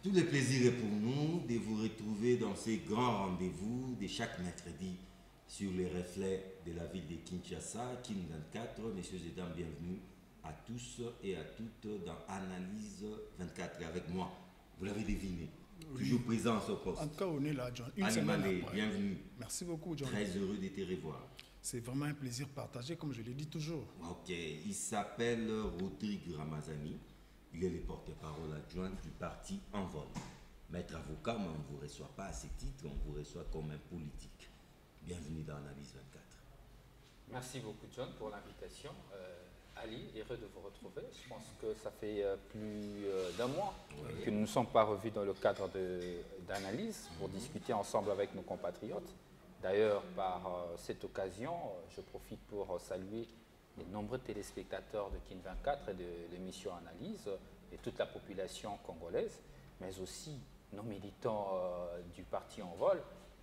Tout le plaisir est pour nous de vous retrouver dans ces grands rendez-vous de chaque mercredi sur les reflets de la ville de Kinshasa, Kin 24. Messieurs et dames, bienvenue à tous et à toutes dans Analyse 24. Et avec moi, vous l'avez deviné, toujours présent à ce poste. En tout cas, on est là, John. Une Animalé, semaine après. bienvenue. Merci beaucoup, John. Très heureux de te revoir. C'est vraiment un plaisir partagé, comme je l'ai dit toujours. Ok, il s'appelle Rodrigue Ramazani. Il est le porte-parole adjoint du parti Envol. Maître avocat, mais on ne vous reçoit pas à ce titre, on vous reçoit comme un politique. Bienvenue dans Analyse 24. Merci beaucoup, John, pour l'invitation. Ali, heureux de vous retrouver. Je pense que ça fait plus d'un mois que nous ne sommes pas revus dans le cadre d'analyse pour discuter ensemble avec nos compatriotes. D'ailleurs, par cette occasion, je profite pour saluer les nombreux téléspectateurs de Kin 24 et de l'émission Analyse et toute la population congolaise, mais aussi nos militants du parti Envol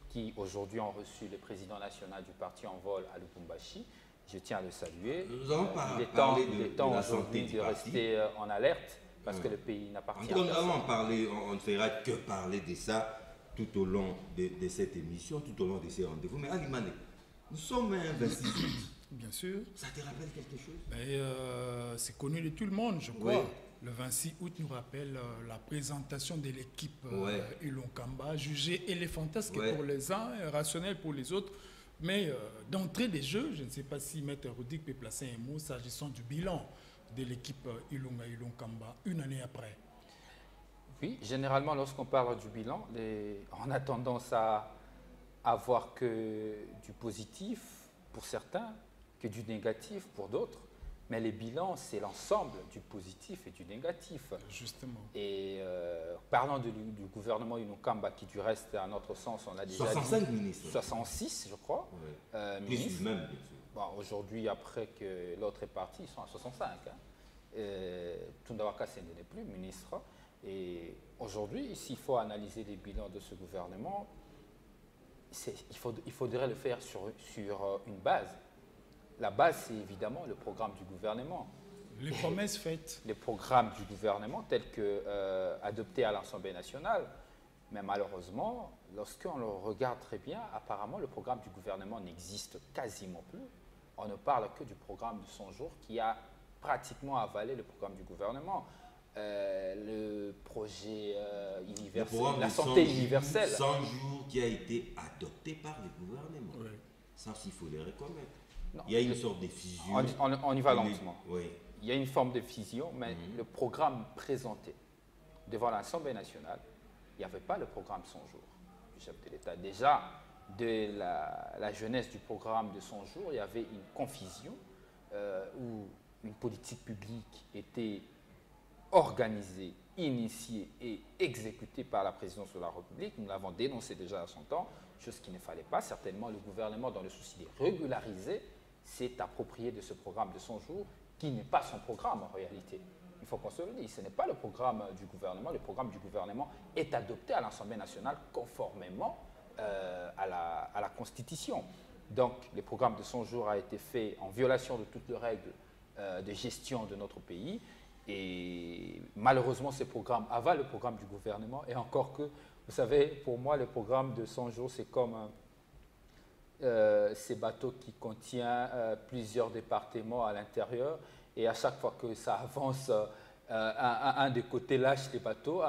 qui aujourd'hui ont reçu le président national du parti Envol à Lubumbashi. Je tiens à le saluer. Nous allons Il est temps aujourd'hui de rester en alerte parce que le pays n'appartient à personne. Nous allons en parler, on ne fera que parler de ça tout au long de cette émission, tout au long de ces rendez-vous. Mais Ali Mané, nous sommes un 26 août. Bien sûr. Ça te rappelle quelque chose? C'est connu de tout le monde, je crois. Oui. Le 26 août nous rappelle la présentation de l'équipe Ouais. Ilonkamba, jugée éléphantasque Ouais. pour les uns et rationnelle pour les autres. Mais d'entrée des jeux, je ne sais pas si Maître Rodrigue peut placer un mot s'agissant du bilan de l'équipe Ilonga Ilonkamba une année après. Oui, généralement, lorsqu'on parle du bilan, on a tendance à avoir que du positif pour certains, que du négatif pour d'autres. Mais les bilans, c'est l'ensemble du positif et du négatif. Justement. Et parlant du gouvernement Ilonkamba, qui du reste, à notre sens, on a déjà 65 dit, ministres. 66, je crois, Plus ministres. même, bien sûr. Bon, aujourd'hui, après que l'autre est parti, ils sont à 65. Tundawaka Sende n'est plus ministre. Et aujourd'hui, s'il faut analyser les bilans de ce gouvernement, il faudrait le faire sur une base. La base, c'est évidemment le programme du gouvernement. Les promesses faites. Les programmes du gouvernement tels que adoptés à l'Assemblée nationale. Mais malheureusement, lorsqu'on le regarde très bien, apparemment, le programme du gouvernement n'existe quasiment plus. On ne parle que du programme de 100 jours qui a pratiquement avalé le programme du gouvernement. Le projet universel, la santé universelle. 100 jours qui a été adopté par le gouvernement. Oui. Ça, il faut le reconnaître. Non, Il y a une sorte de fusion. On y va lentement. Oui. Il y a une forme de fusion, mais le programme présenté devant l'Assemblée nationale, il n'y avait pas le programme 100 jours du chef de l'État. Déjà, de la jeunesse du programme de 100 jours, il y avait une confusion où une politique publique était organisée, initiée et exécutée par la présidence de la République. Nous l'avons dénoncé déjà à son temps, chose qu'il ne fallait pas. Certainement, le gouvernement, dans le souci de régulariser, s'est approprié de ce programme de 100 jours, qui n'est pas son programme en réalité. Il faut qu'on se le dise, ce n'est pas le programme du gouvernement. Le programme du gouvernement est adopté à l'Assemblée nationale conformément à la Constitution. Donc, le programme de 100 jours a été fait en violation de toutes les règles de gestion de notre pays. Et malheureusement, ce programme avale le programme du gouvernement. Et encore que, vous savez, pour moi, le programme de 100 jours, c'est comme ces bateaux qui contiennent plusieurs départements à l'intérieur. Et à chaque fois que ça avance, un des côtés lâche les bateaux,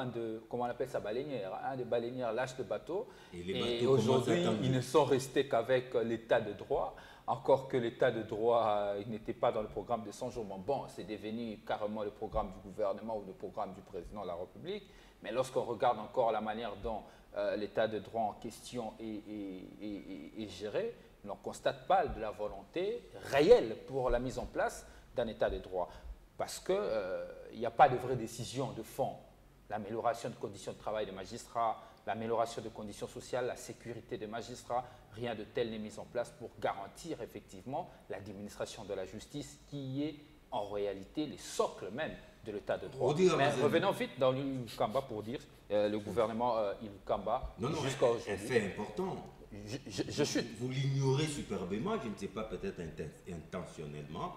comment on appelle ça, baleinière. Un des baleinières lâche le bateau. Et aujourd'hui, ils ne sont restés qu'avec l'état de droit. Encore que l'état de droit n'était pas dans le programme de 100 jours. Bon, c'est devenu carrément le programme du gouvernement ou le programme du président de la République. Mais lorsqu'on regarde encore la manière dont l'état de droit en question est géré, on ne constate pas de la volonté réelle pour la mise en place d'un état de droit. Parce qu'il n'y a pas de vraie décision de fond. L'amélioration des conditions de travail des magistrats, l'amélioration des conditions sociales, la sécurité des magistrats, rien de tel n'est mis en place pour garantir effectivement l'administration de la justice qui est en réalité le socle même de l'état de droit. Mais revenons vite dans l'Ilonkamba pour dire le gouvernement Ilonkamba jusqu'à aujourd'hui. Un fait important. Je chute. Vous l'ignorez superbement, je ne sais pas, peut-être intentionnellement.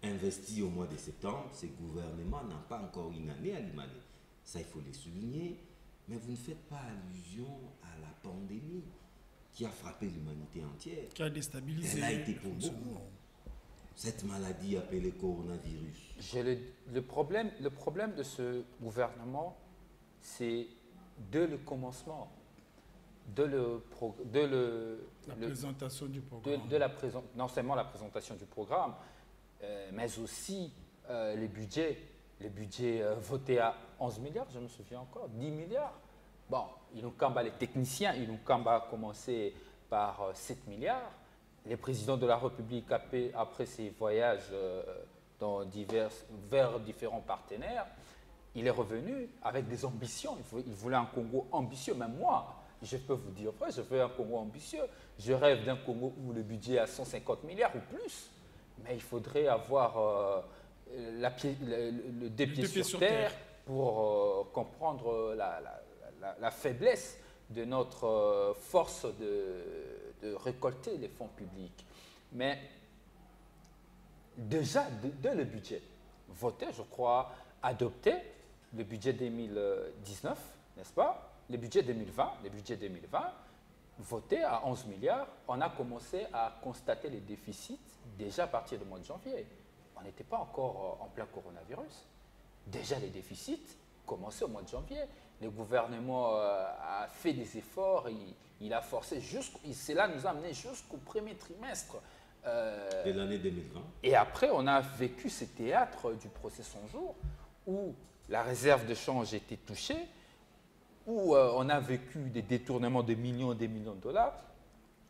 Investi au mois de septembre, ce gouvernement n'a pas encore une année à l'Imalé. Ça, il faut le souligner. Mais vous ne faites pas allusion à la pandémie qui a frappé l'humanité entière. Qui a déstabilisé. Elle a été pour le beaucoup. fonctionnement. Cette maladie appelée coronavirus. Le problème de ce gouvernement, c'est dès le commencement, La présentation du programme. non seulement la présentation du programme, mais aussi les budgets. Les budgets votés à 11 milliards, je me souviens encore, 10 milliards. Bon, Ilunkamba, les techniciens, Ilunkamba a commencé par 7 milliards. Les présidents de la République, après ses voyages vers différents partenaires, il est revenu avec des ambitions. Il voulait un Congo ambitieux. Même moi, je peux vous dire, je veux un Congo ambitieux. Je rêve d'un Congo où le budget est à 150 milliards ou plus. Mais il faudrait avoir deux pieds sur terre pour comprendre la faiblesse de notre force de récolter les fonds publics. Mais déjà, dès le budget voté, je crois, adopté, le budget 2019, n'est-ce pas? Le budget 2020, voté à 11 milliards, on a commencé à constater les déficits déjà à partir du mois de janvier. On n'était pas encore en plein coronavirus. Déjà, les déficits commençaient au mois de janvier. Le gouvernement a fait des efforts, il a forcé, cela nous a amené jusqu'au premier trimestre de l'année 2020. Et après, on a vécu ce théâtre du procès 100 jours où la réserve de change était touchée, où on a vécu des détournements de millions et des millions de dollars.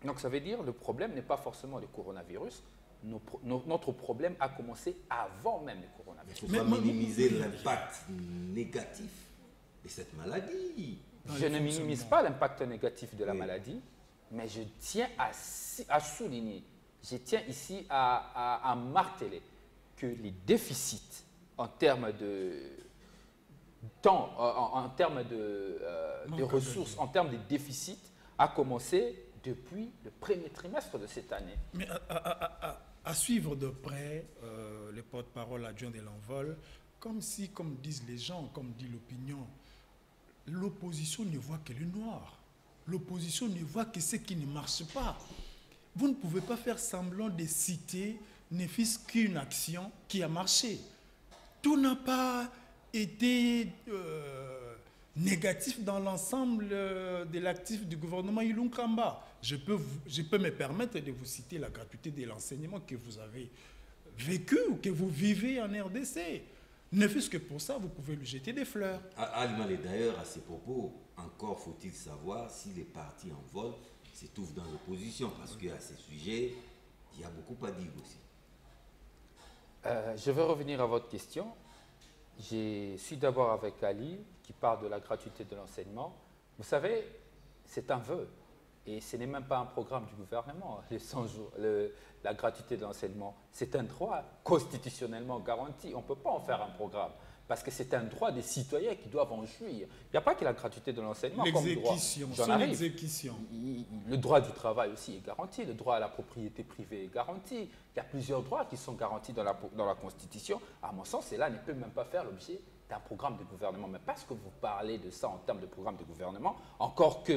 Donc ça veut dire que le problème n'est pas forcément le coronavirus. Notre problème a commencé avant même le coronavirus. Il ne faut pas minimiser l'impact négatif de cette maladie. Je ne minimise pas l'impact négatif de la maladie, mais je tiens à souligner, je tiens ici à marteler que les déficits en termes de temps, en termes de ressources, en termes de déficits, a commencé depuis le premier trimestre de cette année. Mais à suivre de près les porte-parole adjoints de l'envol, comme disent les gens, comme dit l'opinion, l'opposition ne voit que le noir. L'opposition ne voit que ce qui ne marche pas. Vous ne pouvez pas faire semblant de citer ne fût-ce qu'une action qui a marché. Tout n'a pas été négatif dans l'ensemble de l'actif du gouvernement Ilunkamba. Je peux me permettre de vous citer la gratuité de l'enseignement que vous avez vécu ou que vous vivez en RDC. Ne fût-ce que pour ça, vous pouvez lui jeter des fleurs. Alman, et d'ailleurs, à ces propos, encore faut-il savoir si les partis en vol s'étouffent dans l'opposition, parce qu'à ces sujets, il y a beaucoup à dire aussi. Je vais revenir à votre question. Je suis d'abord avec Ali, qui parle de la gratuité de l'enseignement. Vous savez, c'est un vœu, et ce n'est même pas un programme du gouvernement, les 100 jours, la gratuité de l'enseignement. C'est un droit constitutionnellement garanti. On ne peut pas en faire un programme, parce que c'est un droit des citoyens qui doivent en jouir. Il n'y a pas que la gratuité de l'enseignement comme droit. L'exécution. Le droit du travail aussi est garanti, le droit à la propriété privée est garanti. Il y a plusieurs droits qui sont garantis dans la Constitution. À mon sens, cela ne peut même pas faire l'objet d'un programme de gouvernement. Mais parce que vous parlez de ça en termes de programme de gouvernement, encore que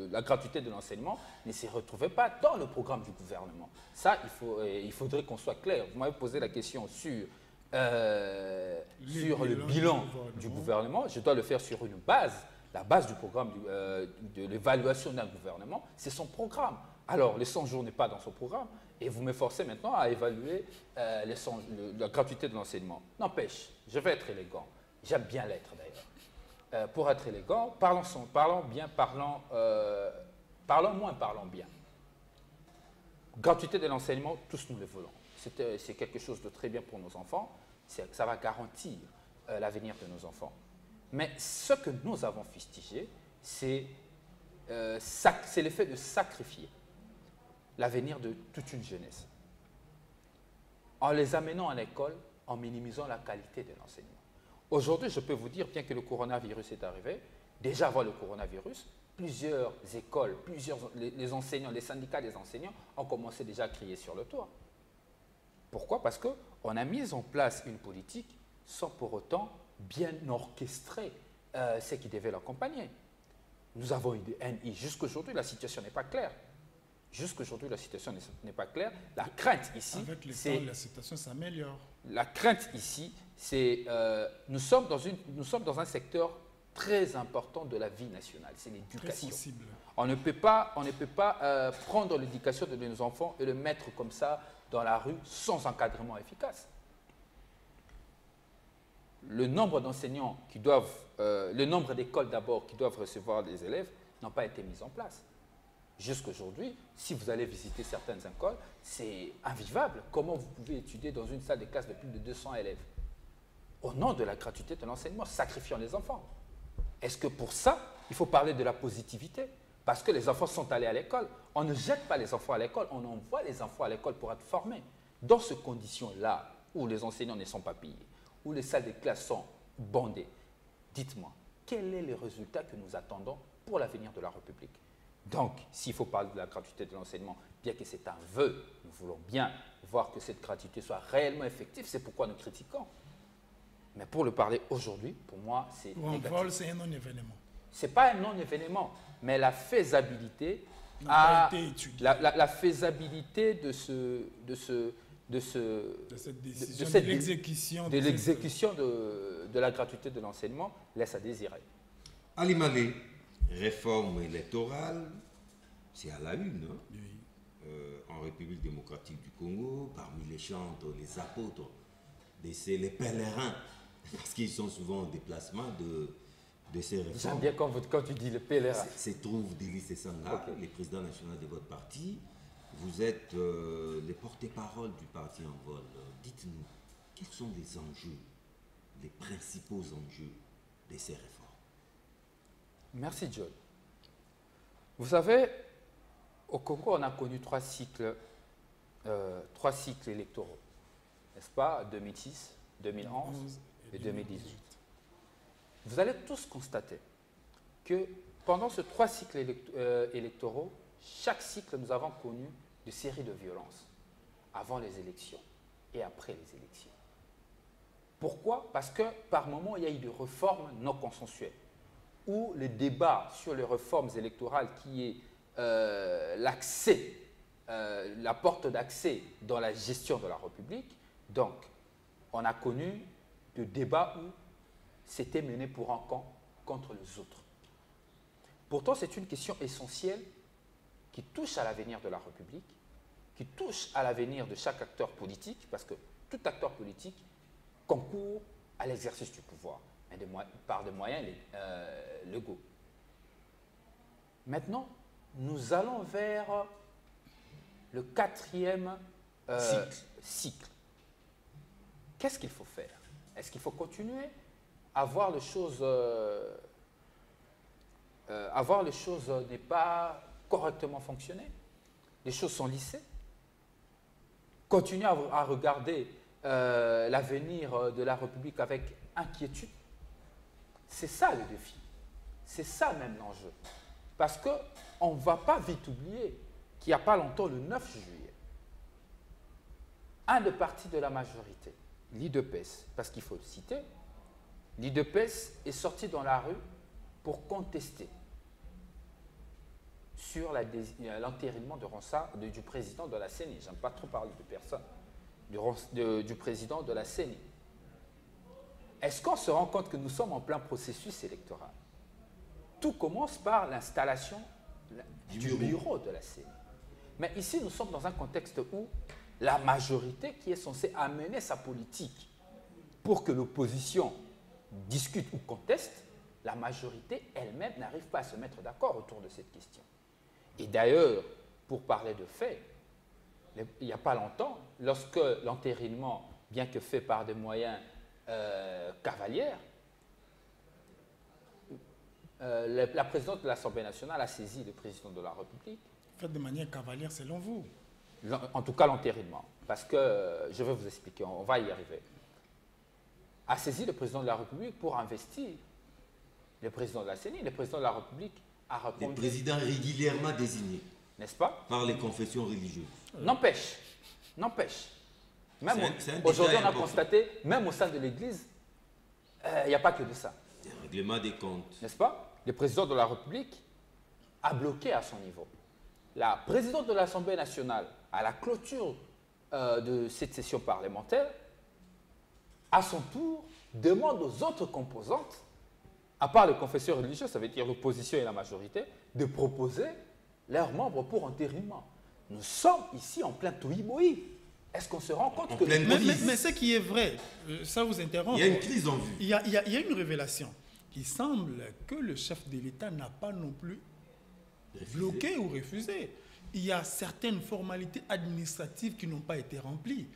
la gratuité de l'enseignement ne se retrouvait pas dans le programme du gouvernement. Ça, il faudrait qu'on soit clair. Vous m'avez posé la question sur le bilan du gouvernement. Je dois le faire sur une base. La base du programme de l'évaluation d'un gouvernement, c'est son programme. Alors, les 100 jours n'est pas dans son programme, et vous me forcez maintenant à évaluer la gratuité de l'enseignement. N'empêche, je vais être élégant. J'aime bien l'être d'ailleurs. Pour être élégant, parlons bien, parlons moins, parlons bien. Gratuité de l'enseignement, tous nous le voulons. C'est quelque chose de très bien pour nos enfants. Ça va garantir l'avenir de nos enfants. Mais ce que nous avons fustigé, c'est le fait de sacrifier l'avenir de toute une jeunesse en les amenant à l'école, en minimisant la qualité de l'enseignement. Aujourd'hui, je peux vous dire, bien que le coronavirus est arrivé, déjà avant le coronavirus, plusieurs écoles, les enseignants, les syndicats des enseignants ont commencé déjà à crier sur le toit. Pourquoi? Parce qu'on a mis en place une politique sans pour autant bien orchestrer ceux qui devaient l'accompagner. Nous avons eu des NI. Jusqu'aujourd'hui, la situation n'est pas claire. Jusqu'aujourd'hui, la situation n'est pas claire. La crainte ici, avec le temps, la situation s'améliore. La crainte ici, c'est nous sommes dans un secteur très important de la vie nationale, c'est l'éducation. On ne peut pas prendre l'éducation de nos enfants et le mettre comme ça dans la rue sans encadrement efficace. Le nombre d'enseignants qui doivent, le nombre d'écoles d'abord qui doivent recevoir des élèves n'ont pas été mis en place. Jusqu'aujourd'hui, si vous allez visiter certaines écoles, c'est invivable. Comment vous pouvez étudier dans une salle de classe de plus de 200 élèves? Au nom de la gratuité de l'enseignement, sacrifiant les enfants. Est-ce que pour ça, il faut parler de la positivité? Parce que les enfants sont allés à l'école. On ne jette pas les enfants à l'école, on envoie les enfants à l'école pour être formés. Dans ces conditions-là, où les enseignants ne sont pas payés, où les salles de classe sont bondées, dites-moi, quel est le résultat que nous attendons pour l'avenir de la République? Donc, s'il faut parler de la gratuité de l'enseignement, bien que c'est un vœu, nous voulons bien voir que cette gratuité soit réellement effective, c'est pourquoi nous critiquons. Mais pour le parler aujourd'hui, pour moi, c'est négatif. Envol, c'est un non-événement. Ce n'est pas un non-événement, mais la faisabilité n'a pas été étudiée. La faisabilité de l'exécution de la gratuité de l'enseignement laisse à désirer. Ali Malé, réforme électorale, c'est à la une, hein? Oui. En République démocratique du Congo, parmi les chantres, les apôtres, les pèlerins, parce qu'ils sont souvent en déplacement de ces réformes. J'aime bien quand tu dis le pèlerin. C'est trouve Délice Sanga, Okay. les présidents nationaux de votre parti. Vous êtes les porte-parole du parti en vol. Dites-nous, quels sont les enjeux, les principaux enjeux de ces réformes? Merci, John. Vous savez, au Congo, on a connu trois cycles électoraux, n'est-ce pas? 2006, 2011 et 2018. Vous allez tous constater que pendant ces trois cycles électoraux, chaque cycle, nous avons connu des séries de violences avant les élections et après les élections. Pourquoi? Parce que par moments, il y a eu des réformes non consensuelles, où le débat sur les réformes électorales qui est l'accès, la porte d'accès dans la gestion de la République. Donc, on a connu des débats où c'était mené pour un camp contre les autres. Pourtant, c'est une question essentielle qui touche à l'avenir de la République, qui touche à l'avenir de chaque acteur politique, parce que tout acteur politique concourt à l'exercice du pouvoir, mais par des moyens légaux. Maintenant, nous allons vers le quatrième cycle. Qu'est-ce qu'il faut faire? Est-ce qu'il faut continuer à voir les choses n'est pas correctement fonctionné? Les choses sont lissées? Continuer à regarder l'avenir de la République avec inquiétude? C'est ça le défi. C'est ça même l'enjeu. Parce qu'on ne va pas vite oublier qu'il n'y a pas longtemps, le 9 juillet, un des partis de la majorité, l'IDPS, parce qu'il faut le citer, l'IDPS est sorti dans la rue pour contester sur l'entérinement du président de la CENI. Je n'aime pas trop parler de personne, du président de la CENI. Est-ce qu'on se rend compte que nous sommes en plein processus électoral? Tout commence par l'installation du bureau de la CENI. Mais ici, nous sommes dans un contexte où la majorité qui est censée amener sa politique pour que l'opposition discute ou conteste, la majorité elle-même n'arrive pas à se mettre d'accord autour de cette question. Et d'ailleurs, pour parler de faits, il n'y a pas longtemps, lorsque l'entérinement, bien que fait par des moyens cavalières, la présidente de l'Assemblée nationale a saisi le président de la République. Fait de manière cavalière selon vous? En tout cas, l'entérinement. Parce que, je vais vous expliquer, on va y arriver. A saisi le président de la République pour investir le président de la CENI. Le président de la République a répondu. Les présidents régulièrement désignés. N'est-ce pas? Par les confessions religieuses. N'empêche. Même aujourd'hui, on a constaté, même au sein de l'Église, il n'y a pas que de ça. Règlement des comptes. N'est-ce pas? Le président de la République a bloqué à son niveau. La présidente de l'Assemblée nationale, à la clôture de cette session parlementaire, à son tour, demande aux autres composantes, à part les confesseurs religieux, ça veut dire l'opposition et la majorité, de proposer leurs membres pour entérinement. Nous sommes ici en plein tohu-bohi. Est-ce qu'on se rend compte que... Mais ce qui est vrai, ça vous interrompt. Il y a une crise en vue. Il y a une révélation qui semble que le chef de l'État n'a pas non plus bloqué ou refusé. Il y a certaines formalités administratives qui n'ont pas été remplies.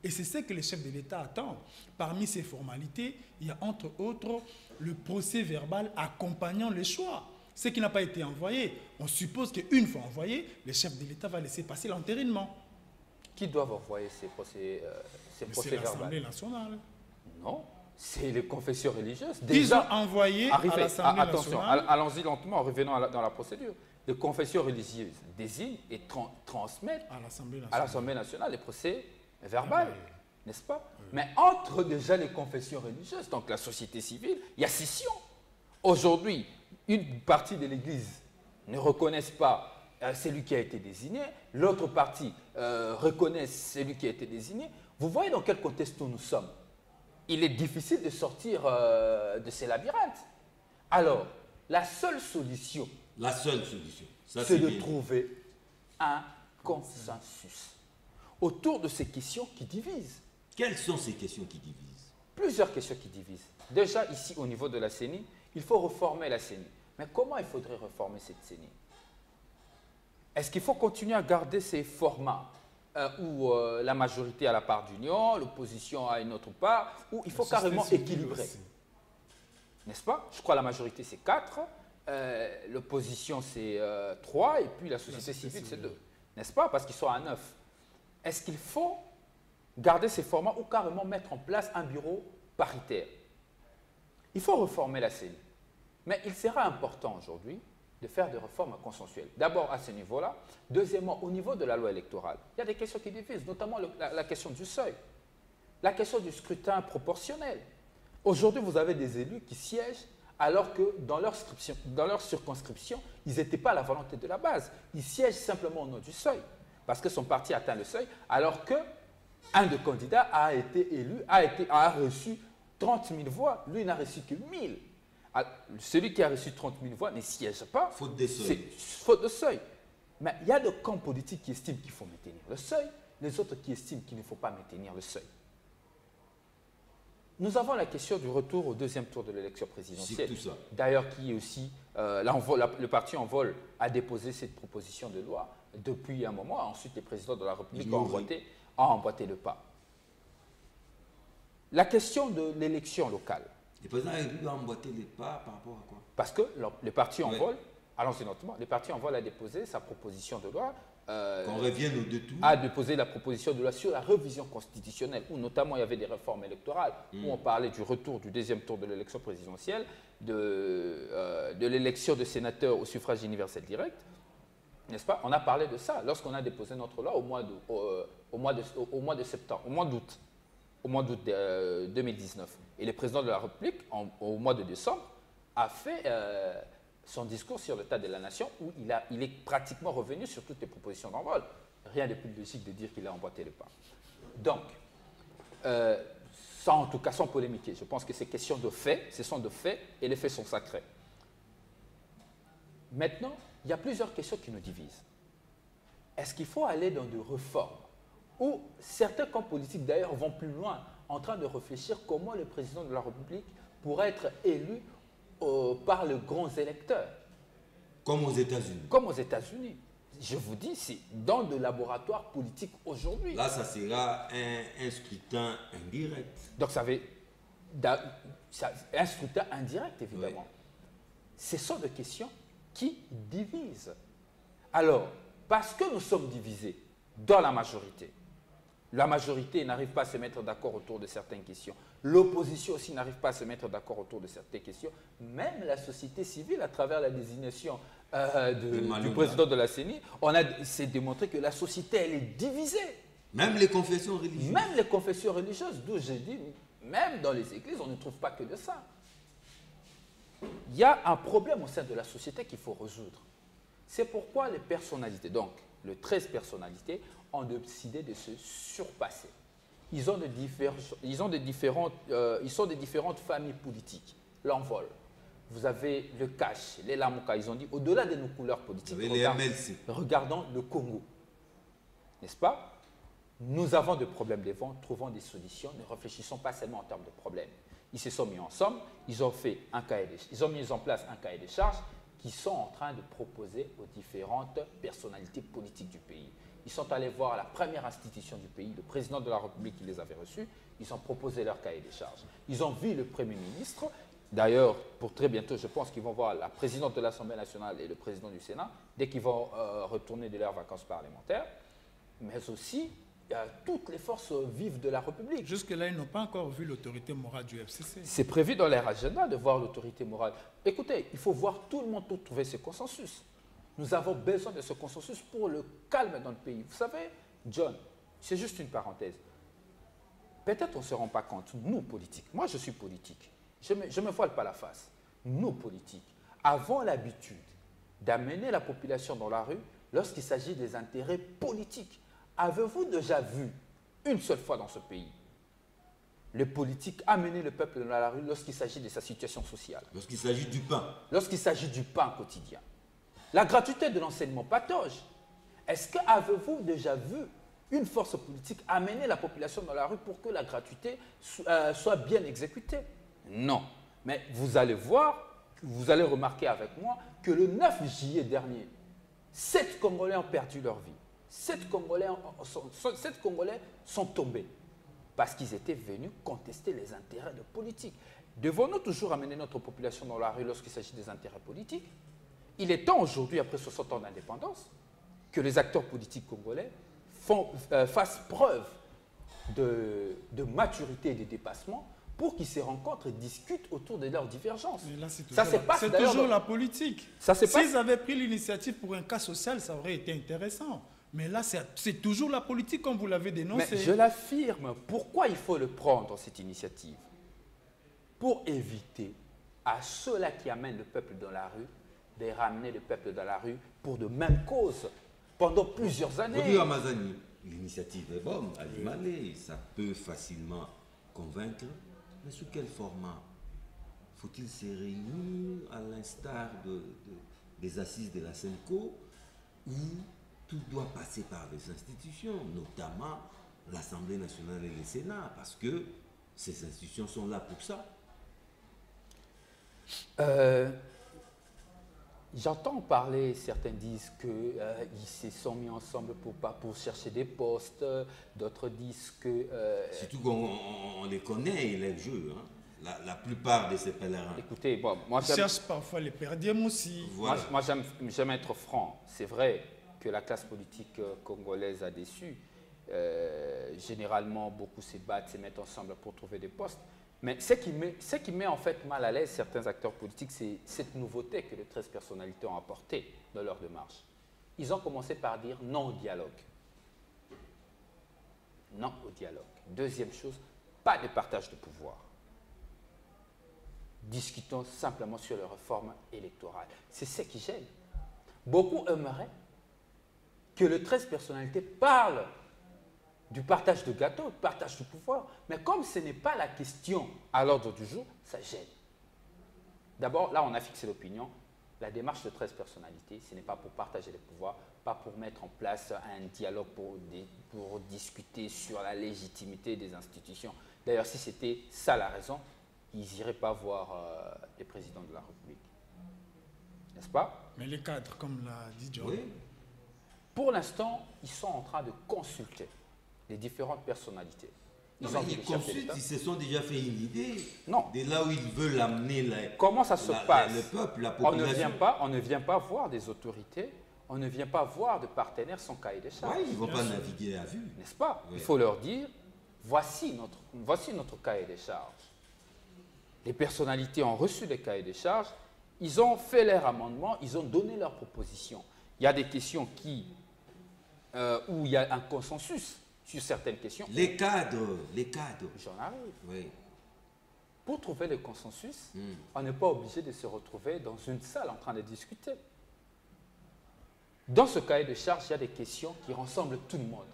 Et c'est ce que le chef de l'État attend. Parmi ces formalités, il y a entre autres le procès verbal accompagnant le choix. Ce qui n'a pas été envoyé. On suppose qu'une fois envoyé, le chef de l'État va laisser passer l'entérinement. Qui doivent envoyer ces procès verbaux? C'est l'Assemblée nationale. Non, c'est les confessions religieuses. Ils ont envoyé à l'Assemblée nationale. Attention, allons-y lentement en revenant dans la procédure. Les confessions religieuses désignent et transmettent à l'Assemblée nationale les procès verbaux, n'est-ce pas? Mais entre déjà les confessions religieuses, donc la société civile, il y a scission. Aujourd'hui, une partie de l'Église ne reconnaissent pas celui qui a été désigné, l'autre partie reconnaît celui qui a été désigné. Vous voyez dans quel contexte nous sommes? Il est difficile de sortir de ces labyrinthes. Alors, la seule solution, c'est de trouver un consensus autour de ces questions qui divisent. Quelles sont ces questions qui divisent? Plusieurs questions qui divisent. Déjà, ici, au niveau de la CENI, il faut reformer la CENI. Mais comment il faudrait reformer cette CENI? Est-ce qu'il faut continuer à garder ces formats où la majorité a la part d'union, l'opposition a une autre part, ou il faut carrément équilibrer? N'est-ce pas? Je crois que la majorité, c'est 4, l'opposition, c'est 3, et puis la société civile, c'est 2. N'est-ce pas? Parce qu'ils sont à 9. Est-ce qu'il faut garder ces formats ou carrément mettre en place un bureau paritaire? Il faut reformer la CENI. Mais il sera important aujourd'hui de faire des réformes consensuelles. D'abord à ce niveau-là. Deuxièmement, au niveau de la loi électorale, il y a des questions qui divisent, notamment la question du seuil, la question du scrutin proportionnel. Aujourd'hui, vous avez des élus qui siègent alors que dans leur circonscription, ils n'étaient pas à la volonté de la base. Ils siègent simplement au nom du seuil, parce que son parti atteint le seuil, alors qu'un des candidats a été élu, a reçu 30 000 voix. Lui, il n'a reçu que 1000. Celui qui a reçu 30 000 voix ne siège pas. Faute de seuil. Faute de seuil. Mais il y a des camps politiques qui estiment qu'il faut maintenir le seuil, les autres qui estiment qu'il ne faut pas maintenir le seuil. Nous avons la question du retour au deuxième tour de l'élection présidentielle. C'est tout ça. D'ailleurs, qui est aussi, le parti En Vol a déposé cette proposition de loi depuis un moment. Ensuite, les présidents de la République ont emboîté le pas. La question de l'élection locale. Le président a emboîté le pas par rapport à quoi? Parce que le parti En Vol, allons-y lentement, le parti En Vol a déposé sa proposition de loi. Qu'on revienne aux deux tours. A déposé la proposition de loi sur la révision constitutionnelle, où notamment il y avait des réformes électorales, où on parlait du retour du deuxième tour de l'élection présidentielle, de l'élection de sénateurs au suffrage universel direct. N'est-ce pas? On a parlé de ça lorsqu'on a déposé notre loi au mois de septembre, au mois d'août 2019. Et le président de la République, au mois de décembre, a fait son discours sur l'état de la nation où il est pratiquement revenu sur toutes les propositions d'envol. Rien de plus logique de dire qu'il a emboîté le pas. Donc, en tout cas, sans polémiquer, je pense que ces questions de faits, ce sont de faits et les faits sont sacrés. Maintenant, il y a plusieurs questions qui nous divisent. Est-ce qu'il faut aller dans des réformes où certains camps politiques d'ailleurs vont plus loin en train de réfléchir comment le président de la République pourrait être élu par les grands électeurs. Comme aux États-Unis. Comme aux États-Unis. Je vous dis, c'est dans le laboratoire politique aujourd'hui. Là, ça sera un scrutin indirect. Donc, ça veut un scrutin indirect, évidemment. Oui. Ce sont des questions qui divisent. Alors, parce que nous sommes divisés dans la majorité n'arrive pas à se mettre d'accord autour de certaines questions. L'opposition aussi n'arrive pas à se mettre d'accord autour de certaines questions. Même la société civile, à travers la désignation du président de la CENI, c'est démontré que la société, elle est divisée. Même les confessions religieuses. Même les confessions religieuses, d'où j'ai dit, même dans les églises, on ne trouve pas que de ça. il y a un problème au sein de la société qu'il faut résoudre. C'est pourquoi les personnalités, donc les 13 personnalités, ont décidé de se surpasser. Ils sont de différentes familles politiques. L'envol. Vous avez le Cash, les Lamuka. Ils ont dit, au-delà de nos couleurs politiques, regardons le Congo. N'est-ce pas? Nous avons des problèmes devant, trouvons des solutions, ne réfléchissons pas seulement en termes de problèmes. Ils se sont mis ensemble, ils ont mis en place un cahier de charges qui sont en train de proposer aux différentes personnalités politiques du pays. Ils sont allés voir la première institution du pays, le président de la République qui les avait reçus, ils ont proposé leur cahier de charges. Ils ont vu le Premier ministre, d'ailleurs, pour très bientôt, je pense qu'ils vont voir la présidente de l'Assemblée nationale et le président du Sénat, dès qu'ils vont retourner de leurs vacances parlementaires, mais aussi toutes les forces vives de la République. Jusque-là, ils n'ont pas encore vu l'autorité morale du FCC. C'est prévu dans leur agenda de voir l'autorité morale. Écoutez, il faut voir tout le monde pour trouver ce consensus. Nous avons besoin de ce consensus pour le calme dans le pays. Vous savez, John, c'est juste une parenthèse. Peut-être on ne se rend pas compte, nous politiques, moi je suis politique, je ne me voile pas la face. Nous politiques avons l'habitude d'amener la population dans la rue lorsqu'il s'agit des intérêts politiques. Avez-vous déjà vu, une seule fois dans ce pays, les politiques amener le peuple dans la rue lorsqu'il s'agit de sa situation sociale? Lorsqu'il s'agit du pain. Lorsqu'il s'agit du pain quotidien. La gratuité de l'enseignement patauge. Est-ce que avez-vous déjà vu une force politique amener la population dans la rue pour que la gratuité soit bien exécutée? Non. Mais vous allez voir, vous allez remarquer avec moi que le 9 juillet dernier, 7 Congolais ont perdu leur vie. 7 Congolais sont tombés parce qu'ils étaient venus contester les intérêts de politique. Devons-nous toujours amener notre population dans la rue lorsqu'il s'agit des intérêts politiques? Il est temps aujourd'hui, après 60 ans d'indépendance, que les acteurs politiques congolais fassent preuve de maturité et de dépassement pour qu'ils se rencontrent et discutent autour de leurs divergences. C'est toujours la politique. S'ils avaient pris l'initiative pour un cas social, ça aurait été intéressant. Mais là, c'est toujours la politique, comme vous l'avez dénoncé. Mais je l'affirme. Pourquoi il faut le prendre, cette initiative? Pour éviter à ceux-là qui amènent le peuple dans la rue de ramener le peuple dans la rue pour de mêmes causes pendant plusieurs années. Amazani, l'initiative est bonne, Alimane, ça peut facilement convaincre, mais sous quel format? Faut-il se réunir à l'instar des assises de la SENCO où tout doit passer par les institutions, notamment l'Assemblée nationale et le Sénat, parce que ces institutions sont là pour ça? J'entends parler, certains disent qu'ils se sont mis ensemble pour chercher des postes, d'autres disent que... Surtout qu'on les connaît, les jeux, hein. La plupart de ces pèlerins. Écoutez, bon, moi... Ils cherchent parfois les perdièmes aussi. Voilà. Moi j'aime être franc. C'est vrai que la classe politique congolaise a déçu. Généralement, beaucoup se battent, se mettent ensemble pour trouver des postes. Mais ce qui met en fait mal à l'aise certains acteurs politiques, c'est cette nouveauté que les 13 personnalités ont apportée dans leur démarche. Ils ont commencé par dire non au dialogue. Non au dialogue. Deuxième chose, pas de partage de pouvoir. Discutons simplement sur les réformes électorales. C'est ce qui gêne. Beaucoup aimeraient que les 13 personnalités parlent du partage de gâteaux, du partage du pouvoir. Mais comme ce n'est pas la question à l'ordre du jour, ça gêne. D'abord, là, on a fixé l'opinion. La démarche de 13 personnalités, ce n'est pas pour partager les pouvoirs, pas pour mettre en place un dialogue pour discuter sur la légitimité des institutions. D'ailleurs, si c'était ça la raison, ils n'iraient pas voir les présidents de la République. N'est-ce pas? Mais les cadres, comme l'a dit John. Oui. Pour l'instant, ils sont en train de consulter les différentes personnalités. Ils se sont déjà fait une idée de là où ils veulent amener comment ça se passe? Le peuple, la population. On ne vient pas voir des autorités, on ne vient pas voir de partenaires sans cahier de charges. Oui, ils ne vont pas naviguer à vue. N'est-ce pas? Oui. Il faut leur dire, voici notre cahier de charges. Les personnalités ont reçu les cahiers de charges, ils ont fait leurs amendements, ils ont donné leurs propositions. Il y a des questions où il y a un consensus sur certaines questions. Les cadres. J'en arrive. Oui. pour trouver le consensus, on n'est pas obligé de se retrouver dans une salle en train de discuter. Dans ce cahier de charge, il y a des questions qui rassemblent tout le monde.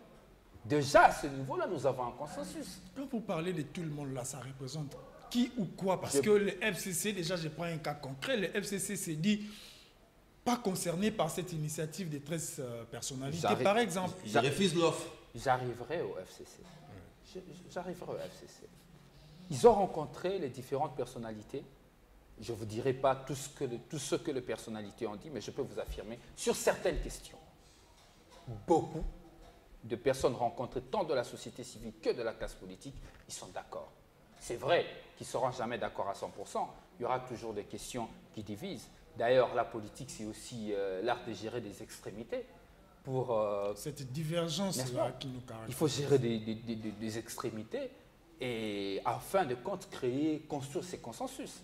Déjà, à ce niveau-là, nous avons un consensus. Quand vous parlez de tout le monde, là, ça représente qui ou quoi? Parce que le FCC, déjà, je prends un cas concret, le FCC s'est dit pas concerné par cette initiative des 13 personnalités. Par exemple, je refuse l'offre. J'arriverai au FCC. J'arriverai au FCC. Ils ont rencontré les différentes personnalités. Je ne vous dirai pas tout ce que les personnalités ont dit, mais je peux vous affirmer, sur certaines questions, beaucoup de personnes rencontrées tant de la société civile que de la classe politique, ils sont d'accord. C'est vrai qu'ils ne seront jamais d'accord à 100%. Il y aura toujours des questions qui divisent. D'ailleurs, la politique, c'est aussi l'art de gérer des extrémités. Pour cette divergence-là qui nous caractérise. Il faut gérer des extrémités et, en fin de compte, construire ces consensus.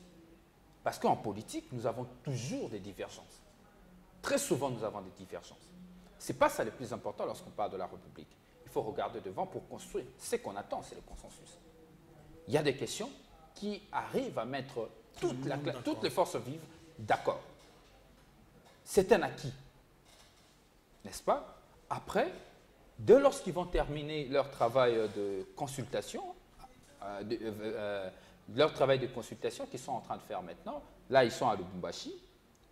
Parce qu'en politique, nous avons toujours des divergences. Très souvent, nous avons des divergences. Ce n'est pas ça le plus important lorsqu'on parle de la République. Il faut regarder devant pour construire. Ce qu'on attend, c'est le consensus. Il y a des questions qui arrivent à mettre toutes les forces vives d'accord. C'est un acquis. N'est-ce pas? Après, dès lorsqu'ils vont terminer leur travail de consultation, qu'ils sont en train de faire maintenant, là, ils sont à Lubumbashi,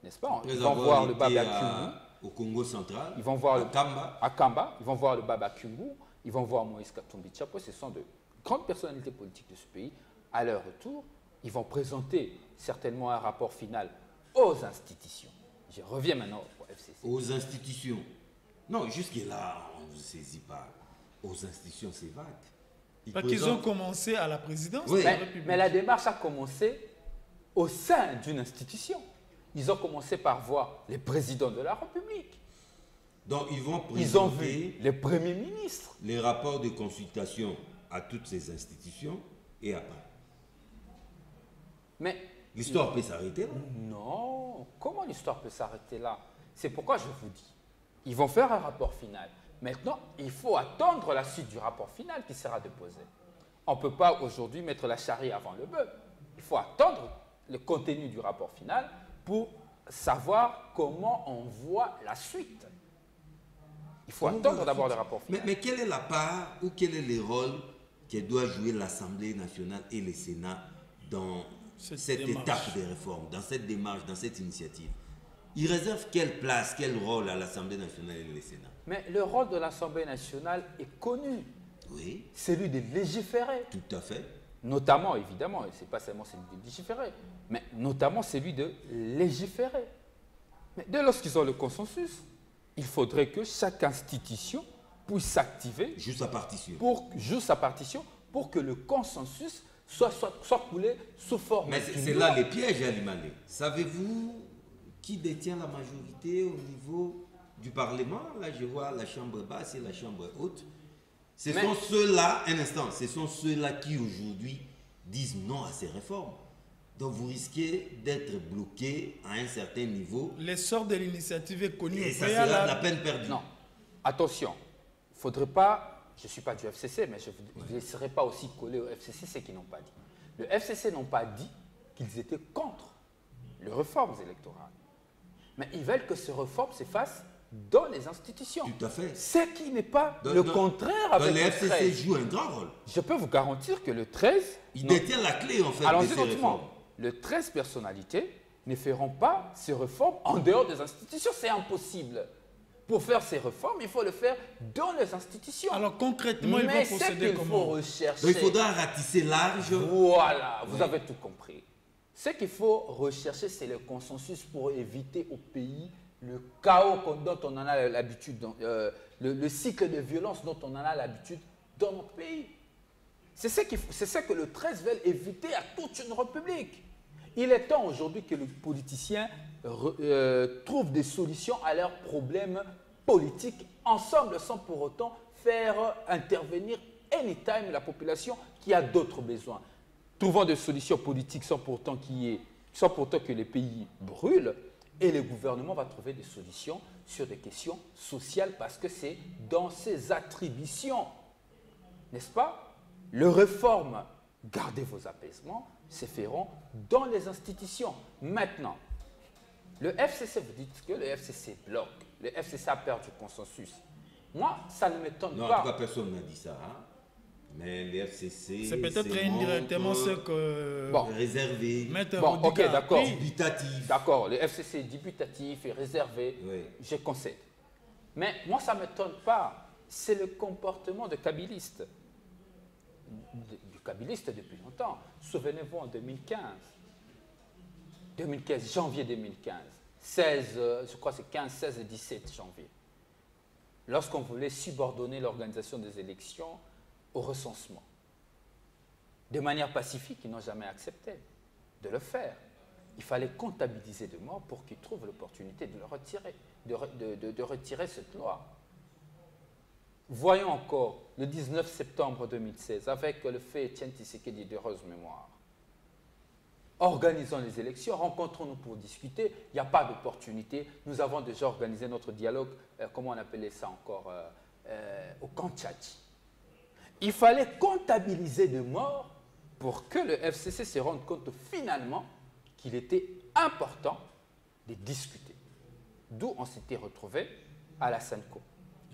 n'est-ce pas? Ils vont voir le Baba Kyungu. Au Congo central, ils vont voir à Kamba, ils vont voir le Baba Kyungu, ils vont voir Moïse Katumbi Tchapo. Ce sont de grandes personnalités politiques de ce pays. À leur retour, ils vont présenter certainement un rapport final aux institutions. Je reviens maintenant au FCC. Aux institutions. Non, jusque-là, on ne saisit pas. Aux institutions, c'est vague. Parce qu'ils ont commencé à la présidence oui. de la République. Mais la démarche a commencé au sein d'une institution. Ils ont commencé par voir les présidents de la République. Donc, ils ont vu les premiers ministres. Les rapports de consultation à toutes ces institutions et après. Mais l'histoire peut s'arrêter là? Non. Comment l'histoire peut s'arrêter là? C'est pourquoi je vous dis. Ils vont faire un rapport final. Maintenant, il faut attendre la suite du rapport final qui sera déposé. On ne peut pas aujourd'hui mettre la charrue avant le bœuf. Il faut attendre le contenu du rapport final pour savoir comment on voit la suite. Il faut attendre d'abord le rapport final. Mais quelle est la part ou quel est le rôle que doit jouer l'Assemblée nationale et le Sénat dans cette étape de réforme, dans cette démarche, dans cette initiative? Ils réservent quelle place, quel rôle à l'Assemblée nationale et au Sénat? Mais le rôle de l'Assemblée nationale est connu. Oui. Celui de légiférer. Tout à fait. Notamment, évidemment, ce n'est pas seulement celui de légiférer, mais notamment celui de légiférer. Mais dès lors qu'ils ont le consensus, il faudrait que chaque institution puisse s'activer. Joue sa partition. Joue sa partition pour que le consensus soit coulé sous forme. Mais c'est là les pièges à Limalé. Savez-vous qui détient la majorité au niveau du Parlement? Là, je vois la chambre basse et la chambre haute. Ce sont ceux-là, un instant, ce sont ceux-là qui aujourd'hui disent non à ces réformes. Donc vous risquez d'être bloqué à un certain niveau. L'essor de l'initiative est connu. Et ça sera de la peine perdue. Non, attention, il ne faudrait pas, je ne suis pas du FCC, mais je ne laisserai pas aussi coller au FCC ce qu'ils n'ont pas dit. Le FCC n'ont pas dit qu'ils étaient contre les réformes électorales. Mais ils veulent que ces réformes se fassent dans les institutions. Tout à fait. Ce qui n'est pas le contraire avec le 13. Le FCC joue un grand rôle. Je peux vous garantir que le 13... Il détient la clé, en fait, de ces réformes. Les 13 personnalités ne feront pas ces réformes en dehors des institutions. C'est impossible. Pour faire ces réformes, il faut le faire dans les institutions. Alors concrètement, ils vont procéder comment? Rechercher... Donc, il faudra ratisser large. Voilà, vous avez tout compris. Ce qu'il faut rechercher, c'est le consensus pour éviter au pays le chaos dont on en a l'habitude, le cycle de violence dont on en a l'habitude dans notre pays. C'est ce que le 13 veut éviter à toute une république. Il est temps aujourd'hui que les politiciens trouvent des solutions à leurs problèmes politiques ensemble sans pour autant faire intervenir anytime la population qui a d'autres besoins. Trouvant des solutions politiques sans pourtant que les pays brûlent, et le gouvernement va trouver des solutions sur des questions sociales parce que c'est dans ses attributions, n'est-ce pas? Les réformes gardez vos apaisements, se feront dans les institutions. Maintenant, le FCC, vous dites que le FCC bloque, le FCC a perdu consensus. Moi, ça ne m'étonne pas. En tout cas, personne n'a dit ça. Hein? Mais le FCC, c'est peut-être indirectement ce que réservé. Bon, ok, d'accord. Dubitatif. D'accord, le FCC est dubitatif et réservé, Oui. je concède. Mais moi, ça ne m'étonne pas. C'est le comportement de kabilistes. Du kabiliste depuis longtemps. Souvenez-vous en 2015, janvier 2015, 16, je crois que c'est 15, 16 et 17 janvier, lorsqu'on voulait subordonner l'organisation des élections au recensement. De manière pacifique, ils n'ont jamais accepté de le faire. Il fallait comptabiliser des morts pour qu'ils trouvent l'opportunité de le retirer, de retirer cette loi. Voyons encore le 19 septembre 2016, avec le fait Étienne Tshisekedi d'heureuse mémoire. Organisons les élections, rencontrons-nous pour discuter, il n'y a pas d'opportunité. Nous avons déjà organisé notre dialogue, comment on appelait ça encore, au camp Tchatchi. Il fallait comptabiliser des morts pour que le FCC se rende compte finalement qu'il était important de discuter. D'où on s'était retrouvé à la Senco.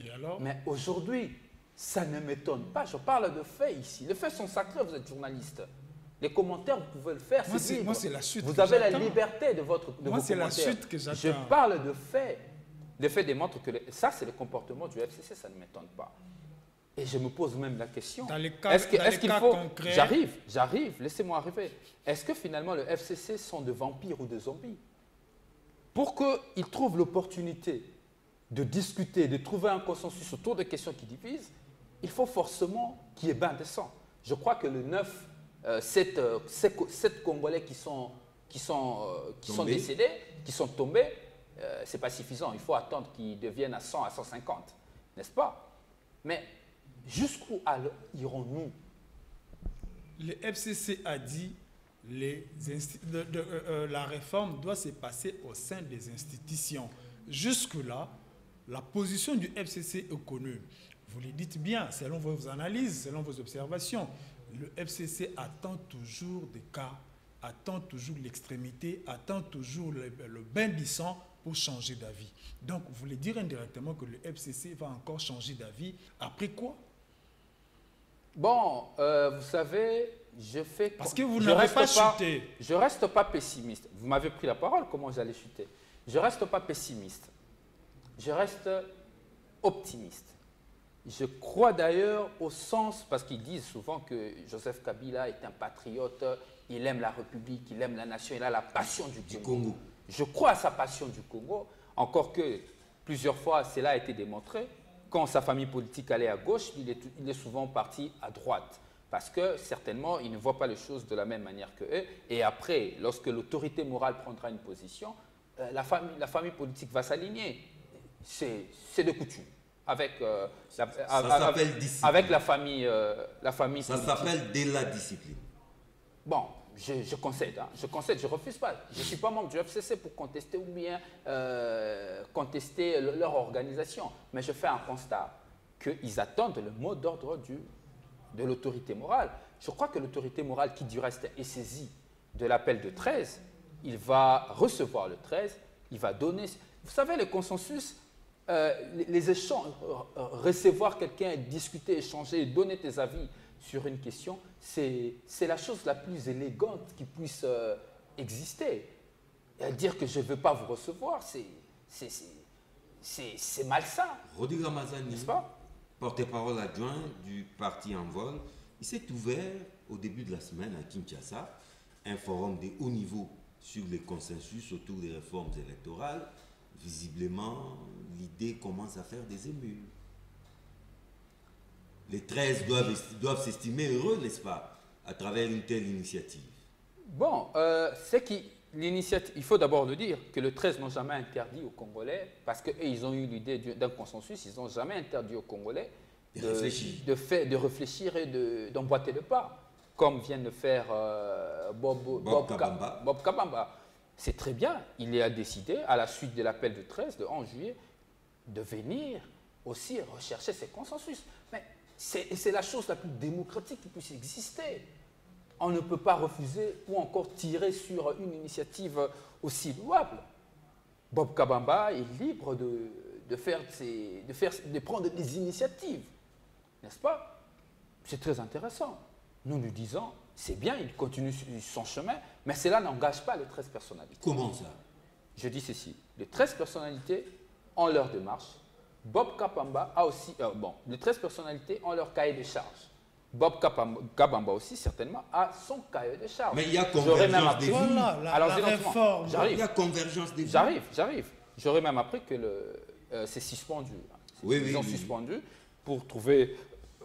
Et alors? Mais aujourd'hui, ça ne m'étonne pas. Je parle de faits ici. Les faits sont sacrés, vous êtes journaliste. Les commentaires, vous pouvez le faire. Moi, c'est la suite. Vous avez la liberté de votre Moi, c'est la suite que j'attends. Je parle de faits. Les faits démontrent que ça, c'est le comportement du FCC, ça ne m'étonne pas. Et je me pose même la question. Dans les cas, concrets... J'arrive, laissez-moi arriver. Est-ce que finalement le FCC sont des vampires ou des zombies? Pour qu'ils trouvent l'opportunité de discuter, de trouver un consensus autour de questions qui divisent, il faut forcément qu'il y ait bain de sang. Je crois que le 9, 7 Congolais qui sont décédés, qui sont tombés, ce n'est pas suffisant. Il faut attendre qu'ils deviennent à 100, à 150, n'est-ce pas? Mais jusqu'où irons-nous? Le FCC a dit que la réforme doit se passer au sein des institutions. Jusque-là, la position du FCC est connue. Vous le dites bien, selon vos analyses, selon vos observations. Le FCC attend toujours des cas, attend toujours l'extrémité, attend toujours le bain du sang pour changer d'avis. Donc, vous voulez dire indirectement que le FCC va encore changer d'avis après quoi? Bon, vous savez, parce que vous n'avez pas chuté. Je ne reste pas pessimiste. Vous m'avez pris la parole, comment j'allais chuter? Je ne reste pas pessimiste. Je reste optimiste. Je crois d'ailleurs au sens, parce qu'ils disent souvent que Joseph Kabila est un patriote, il aime la République, il aime la nation, il a la passion du Congo. Je crois à sa passion du Congo, encore que plusieurs fois cela a été démontré. Quand sa famille politique allait à gauche, il est souvent parti à droite, parce que certainement il ne voit pas les choses de la même manière que eux. Et après, lorsque l'autorité morale prendra une position, la famille politique va s'aligner. C'est de coutume. Avec la famille ça s'appelle de la discipline. Bon, je concède, hein, je refuse pas. Je ne suis pas membre du FCC pour contester ou bien contester leur organisation. Mais je fais un constat qu'ils attendent le mot d'ordre de l'autorité morale. Je crois que l'autorité morale qui du reste est saisie de l'appel de 13, il va recevoir le 13, il va donner... Vous savez, le consensus... les échanges, recevoir quelqu'un, discuter, échanger, donner tes avis sur une question, c'est la chose la plus élégante qui puisse exister. Et dire que je ne veux pas vous recevoir, c'est malsain. Rodi Ramazani, n'est-ce pas? porte-parole adjoint du parti Envol, il s'est ouvert au début de la semaine à Kinshasa un forum de haut niveau sur les consensus autour des réformes électorales. Visiblement, l'idée commence à faire des émules. Les 13 doivent s'estimer heureux, n'est-ce pas, à travers une telle initiative. Bon, il faut d'abord le dire que le 13 n'ont jamais interdit aux Congolais, parce qu'ils ont eu l'idée d'un consensus, ils n'ont jamais interdit aux Congolais de réfléchir et d'emboîter le pas, comme vient de faire Bob Kabamba. C'est très bien, il a décidé, à la suite de l'appel de 13, de 11 juillet, de venir aussi rechercher ces consensus. Mais c'est la chose la plus démocratique qui puisse exister. on ne peut pas refuser ou encore tirer sur une initiative aussi louable. Bob Kabamba est libre de prendre des initiatives, n'est-ce pas? C'est très intéressant. Nous nous disons, c'est bien, il continue son chemin, mais cela n'engage pas les 13 personnalités. Comment ça? Je dis ceci, les 13 personnalités ont leur démarche. Bob Kabamba a aussi, les 13 personnalités ont leur cahier de charges. Bob Kabamba aussi, certainement, a son cahier de charges. Mais il y a convergence des vues. Voilà, la réforme. Il y a convergence des vues. J'arrive. J'aurais même appris que c'est suspendu. Ils ont suspendu pour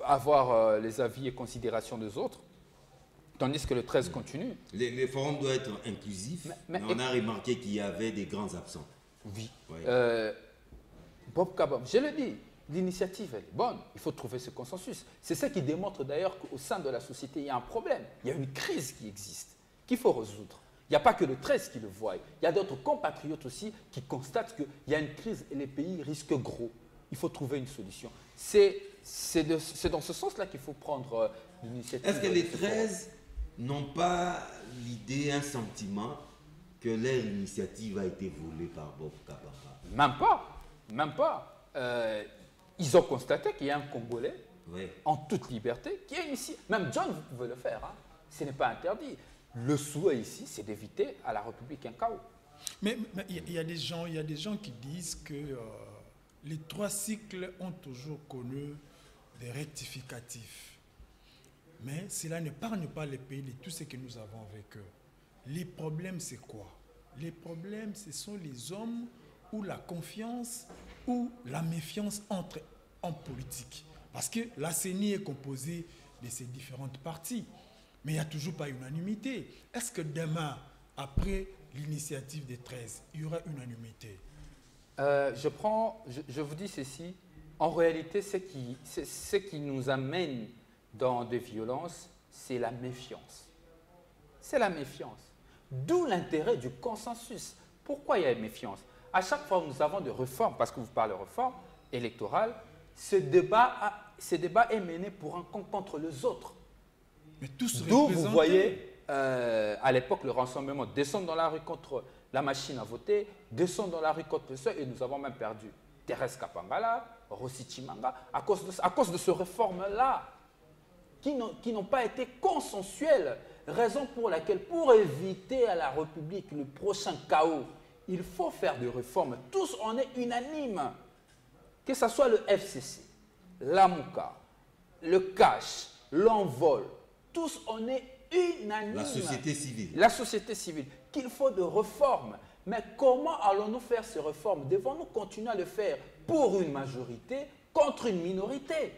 avoir les avis et considérations des autres, tandis que le 13 continue. Les forums doivent être inclusifs, mais on a remarqué qu'il y avait des grands absents. Oui. Ouais. Bob Kabamba, je le dis, l'initiative elle est bonne, il faut trouver ce consensus. C'est ça qui démontre d'ailleurs qu'au sein de la société, il y a un problème, il y a une crise qui existe, qu'il faut résoudre. Il n'y a pas que le 13 qui le voit, il y a d'autres compatriotes aussi qui constatent qu'il y a une crise et les pays risquent gros. Il faut trouver une solution. C'est dans ce sens-là qu'il faut prendre l'initiative. Est-ce que les 13 n'ont pas l'idée, un sentiment que leur initiative a été volée par Bob Kabamba? Même pas. Ils ont constaté qu'il y a un Congolais, en toute liberté, qui est ici. Même John, vous pouvez le faire. Hein. Ce n'est pas interdit. Le souhait ici, c'est d'éviter à la République un chaos. Mais il y a des gens qui disent que les 3 cycles ont toujours connu des rectificatifs. Mais cela n'épargne pas les pays de tout ce que nous avons avec eux. Les problèmes, c'est quoi? Les problèmes, ce sont les hommes ou la confiance ou la méfiance entre en politique. Parce que la CENI est composée de ces différentes parties. Mais il n'y a toujours pas unanimité. Est-ce que demain, après l'initiative des 13, il y aura unanimité? Je vous dis ceci. En réalité, ce qui nous amène dans des violences, c'est la méfiance. C'est la méfiance. D'où l'intérêt du consensus. Pourquoi il y a une méfiance? À chaque fois que nous avons des réformes, parce que vous parlez de réforme électorale, ce débat est mené pour un compte contre les autres. Mais tous d'où vous voyez, à l'époque, le rassemblement descendre dans la rue contre la machine à voter, descendre dans la rue contre le seul, et nous avons même perdu Thérèse Kapangala, Rossi Chimanga, à cause de ces réformes-là, qui n'ont pas été consensuelles. Raison pour laquelle, pour éviter à la République le prochain chaos, il faut faire des réformes. Tous, on est unanimes. Que ce soit le FCC, l'AMUCA, le CASH, l'Envol, tous, on est unanimes. La société civile. La société civile. Qu'il faut de réformes. Mais comment allons-nous faire ces réformes? Devons-nous continuer à le faire pour une majorité contre une minorité?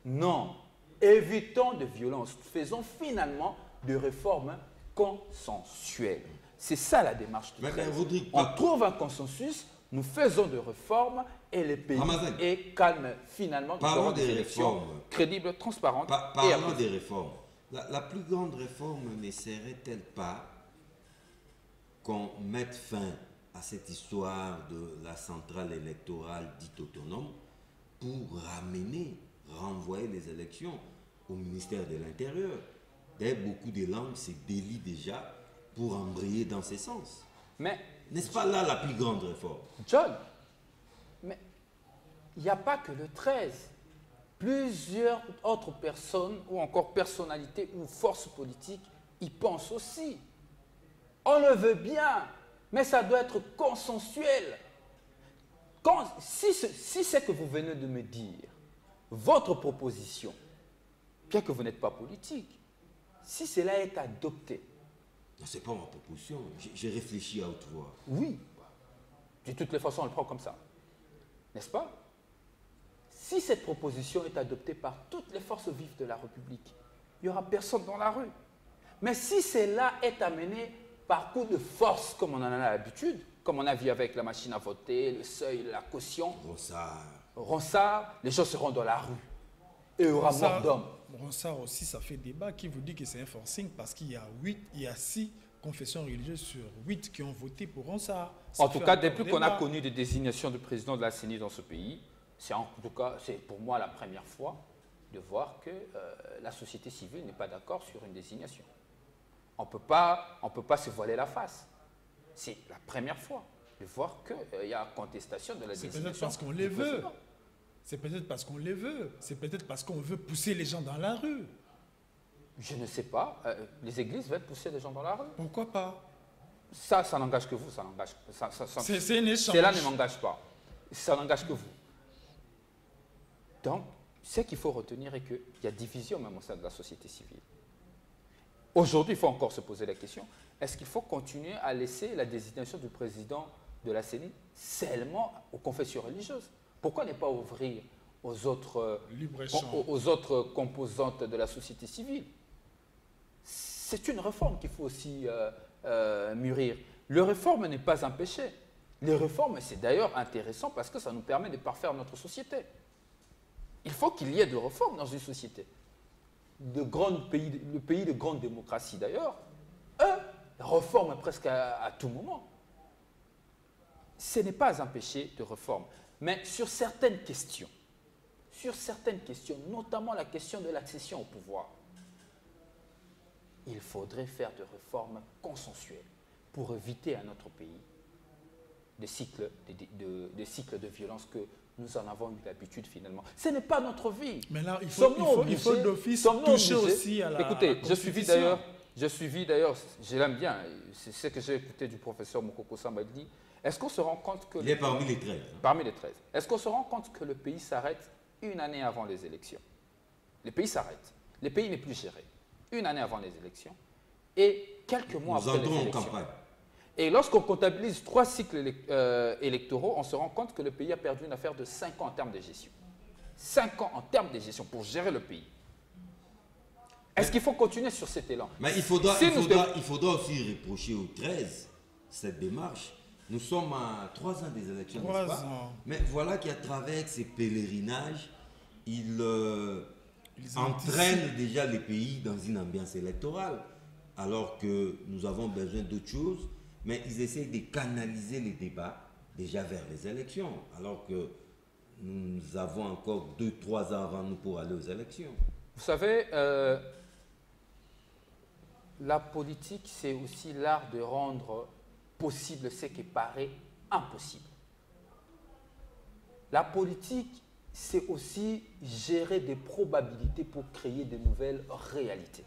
Non. Évitons de violences. Faisons finalement des réformes consensuelles. C'est ça la démarche du 13. On trouve un consensus, nous faisons des réformes et le pays est calme finalement. Parlons des réformes crédibles, transparentes. Parlons des réformes. La plus grande réforme ne serait-elle pas qu'on mette fin à cette histoire de la centrale électorale dite autonome pour renvoyer les élections au ministère de l'Intérieur? D'ailleurs, beaucoup de langues se délient déjà pour embrayer dans ce sens. Mais n'est-ce pas là la plus grande réforme? John, mais il n'y a pas que le 13. Plusieurs autres personnes ou encore personnalités ou forces politiques y pensent aussi. On le veut bien, mais ça doit être consensuel. Si c'est que vous venez de me dire, votre proposition, bien que vous n'êtes pas politique, si cela est adopté. Ce n'est pas ma proposition, j'ai réfléchi à haute voix. Oui, de toutes les façons, on le prend comme ça. N'est-ce pas? Si cette proposition est adoptée par toutes les forces vives de la République, il n'y aura personne dans la rue. Mais si cela est amené par coup de force, comme on en a l'habitude, comme on a vu avec la machine à voter, le seuil, la caution, Ronsard, les gens seront dans la rue. Et il y aura mort d'homme. Ronsard aussi, ça fait débat. Qui vous dit que c'est un forcing? Parce qu'il y a 6 confessions religieuses sur 8 qui ont voté pour Ronsard. En tout cas, depuis qu'on a connu des désignations du président de la CENI dans ce pays, c'est pour moi la première fois de voir que la société civile n'est pas d'accord sur une désignation. On ne peut pas se voiler la face. C'est la première fois de voir qu'il y a contestation de la désignation. C'est peut-être parce qu'on les veut. C'est peut-être parce qu'on les veut. C'est peut-être parce qu'on veut pousser les gens dans la rue. Je ne sais pas. Les églises veulent pousser les gens dans la rue. Pourquoi pas? Ça n'engage que vous. Ça n'engage. C'est un échange. Cela ne m'engage pas. Ça n'engage que vous. Donc, ce qu'il faut retenir est qu'il y a division même au sein de la société civile. Aujourd'hui, il faut encore se poser la question, est-ce qu'il faut continuer à laisser la désignation du président de la CENI seulement aux confessions religieuses? Pourquoi ne pas ouvrir aux autres composantes de la société civile? C'est une réforme qu'il faut aussi mûrir. Le réforme n'est pas un péché. Les réformes, c'est d'ailleurs intéressant parce que ça nous permet de parfaire notre société. Il faut qu'il y ait de réformes dans une société. Le pays de grande démocratie d'ailleurs, eux, réforment presque à tout moment. Ce n'est pas un péché de réforme. Mais sur certaines questions, notamment la question de l'accession au pouvoir, il faudrait faire des réformes consensuelles pour éviter à notre pays des cycles de violence que nous en avons eu l'habitude finalement. Ce n'est pas notre vie. Mais là, il faut d'office toucher aussi à la Écoutez, je suis d'ailleurs, je l'aime bien, c'est ce que j'ai écouté du professeur Mokoko Sambadi. Est-ce qu'on se rend compte que... Il est parmi les 13. Parmi les 13. Est-ce qu'on se rend compte que le pays s'arrête une année avant les élections? Le pays s'arrête. Le pays n'est plus géré. Une année avant les élections et quelques mois après les élections. Nous entrons en campagne. Et lorsqu'on comptabilise 3 cycles électoraux, on se rend compte que le pays a perdu une affaire de 5 ans en termes de gestion. 5 ans en termes de gestion pour gérer le pays. Est-ce qu'il faut continuer sur cet élan? Mais il faudra aussi reprocher aux 13 cette démarche. Nous sommes à 3 ans des élections, n'est-ce pas? Mais voilà qu'à travers ces pèlerinages, ils entraînent déjà les pays dans une ambiance électorale, alors que nous avons besoin d'autre chose. Mais ils essayent de canaliser les débats déjà vers les élections, alors que nous avons encore 2-3 ans avant nous pour aller aux élections. Vous savez, la politique, c'est aussi l'art de rendre possible ce qui paraît impossible. La politique, c'est aussi gérer des probabilités pour créer de nouvelles réalités.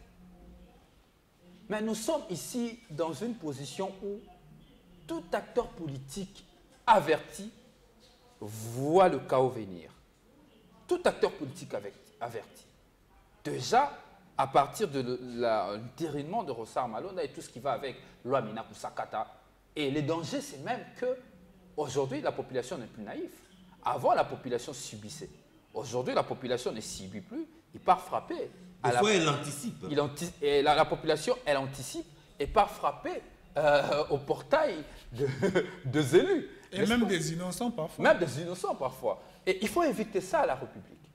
Mais nous sommes ici dans une position où tout acteur politique averti voit le chaos venir. Tout acteur politique averti. Déjà, à partir de l'entérinement de Rossard Malonda et tout ce qui va avec loi Minaku Sakata. Et le danger, c'est même qu'aujourd'hui, la population n'est plus naïve. Avant, la population subissait. Aujourd'hui, la population ne subit plus. Il part frapper. Des fois, elle anticipe. Et la population, elle anticipe et part frapper au portail des élus. Et même des innocents parfois. Même des innocents parfois. Et il faut éviter ça à la République.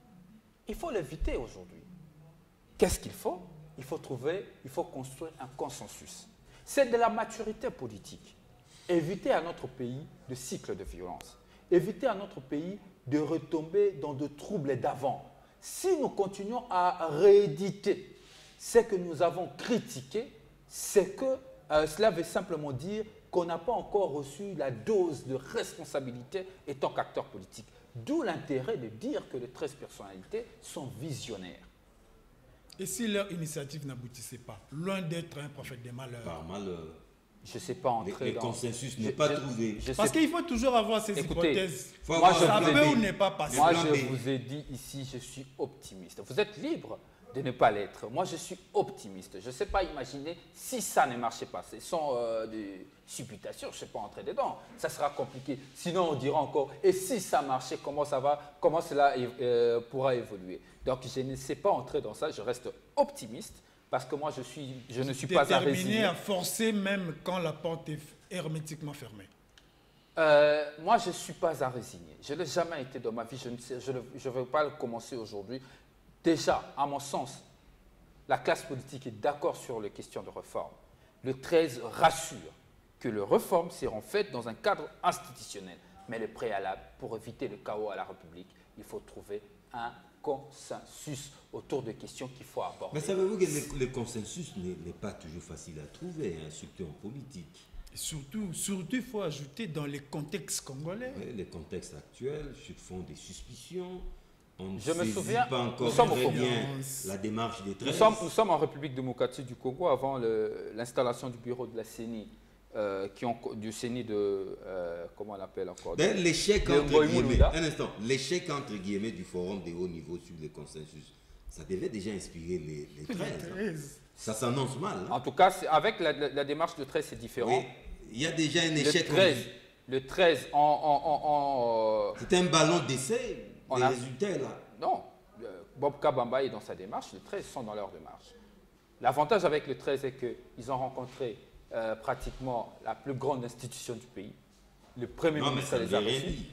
Il faut l'éviter aujourd'hui. Qu'est-ce qu'il faut? Il faut construire un consensus. C'est de la maturité politique. Éviter à notre pays de cycles de violence. Éviter à notre pays de retomber dans de troubles d'avant. Si nous continuons à rééditer ce que nous avons critiqué, c'est que cela veut simplement dire qu'on n'a pas encore reçu la dose de responsabilité en tant qu'acteur politique. D'où l'intérêt de dire que les 13 personnalités sont visionnaires. Et si leur initiative n'aboutissait pas, loin d'être un prophète des malheurs? Par malheur. Je ne sais pas entrer le consensus n'est pas trouvé. Parce qu'il faut toujours avoir ces hypothèses. Ça peut ou n'est pas passé. Moi, je vous ai dit ici, je suis optimiste. Vous êtes libre de ne pas l'être. Moi, je suis optimiste. Je ne sais pas imaginer si ça ne marchait pas. Ce sont des supputations, je ne sais pas entrer dedans. Ça sera compliqué. Sinon, on dira encore, et si ça marchait, comment cela pourra évoluer? Donc, je ne sais pas entrer dans ça. Je reste optimiste. Parce que moi, je ne suis pas à résigner. Déterminé à forcer même quand la porte est hermétiquement fermée. Moi, je ne suis pas à résigner. Je ne l'ai jamais été dans ma vie. Je ne vais pas le commencer aujourd'hui. Déjà, à mon sens, la classe politique est d'accord sur les questions de réforme. Le 13 rassure que les réformes seront faites dans un cadre institutionnel. Mais le préalable, pour éviter le chaos à la République, il faut trouver un consensus autour de questions qu'il faut aborder. Mais savez-vous que le consensus n'est pas toujours facile à trouver, hein, surtout en politique. Et surtout, il faut ajouter dans les contextes congolais. Oui, les contextes actuels se font des suspicions. On ne Je me saisit souviens, pas encore nous sommes au très Congo. bien la démarche des 13. Nous sommes en République démocratique du Congo avant l'installation du bureau de la CENI, du CENI de, comment on l'appelle encore, Ben, l'échec de entre Ngoï guillemets, Moulouda. un instant, l'échec entre guillemets du forum de haut niveau sur le consensus, ça devait déjà inspirer les 13. hein. 13. Ça s'annonce mal. hein. En tout cas, avec la démarche de 13, c'est différent. Oui, il y a déjà un échec. Le 13 C'était un ballon d'essai, On les a- résultats là. non, Bob Kabamba est dans sa démarche, les 13 sont dans leur démarche. L'avantage avec le 13 est qu'ils ont rencontré pratiquement la plus grande institution du pays. Le Premier Non, mais ministre ça ne les veut a rien reçus. dire.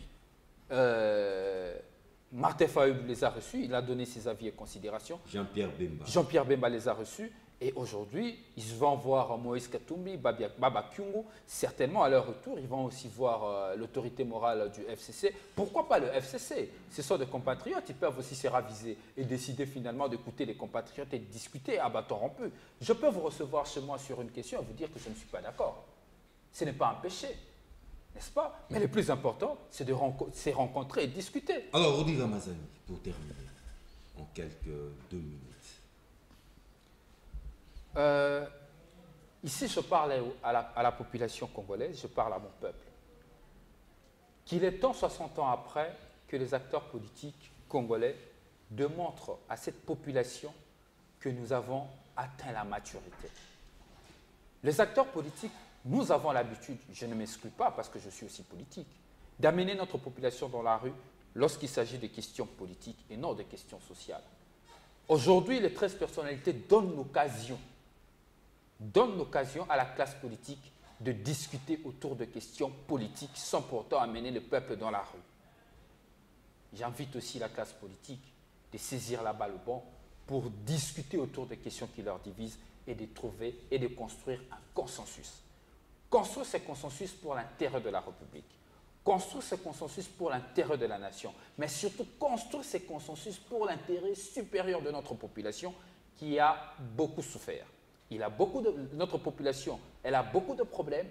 Martin Fayoum les a reçus, il a donné ses avis et considérations. Jean-Pierre Bemba. Jean-Pierre Bemba les a reçus. Et aujourd'hui, ils vont voir Moïse Katumbi, Baba Kyungu. Certainement, à leur retour, ils vont aussi voir l'autorité morale du FCC. Pourquoi pas le FCC? Ce sont des compatriotes, ils peuvent aussi se raviser et décider finalement d'écouter les compatriotes et de discuter à bâton rompu. Je peux vous recevoir chez moi sur une question et vous dire que je ne suis pas d'accord. Ce n'est pas un péché, n'est-ce pas? Mais le plus important, c'est de se rencontrer et discuter. Alors, Rodi Ramazani, pour terminer, en quelques 2 minutes. Ici, je parle à la population congolaise, je parle à mon peuple. Qu'il est temps, 60 ans après, que les acteurs politiques congolais démontrent à cette population que nous avons atteint la maturité. Les acteurs politiques, nous avons l'habitude, je ne m'exclus pas parce que je suis aussi politique, d'amener notre population dans la rue lorsqu'il s'agit de questions politiques et non de questions sociales. Aujourd'hui, les 13 personnalités donnent l'occasion à la classe politique de discuter autour de questions politiques sans pourtant amener le peuple dans la rue. J'invite aussi la classe politique de saisir la balle au bon pour discuter autour des questions qui leur divisent et de trouver et de construire un consensus. Construire ce consensus pour l'intérêt de la République. Construire ce consensus pour l'intérêt de la nation. Mais surtout construire ce consensus pour l'intérêt supérieur de notre population qui a beaucoup souffert. Notre population, elle a beaucoup de problèmes.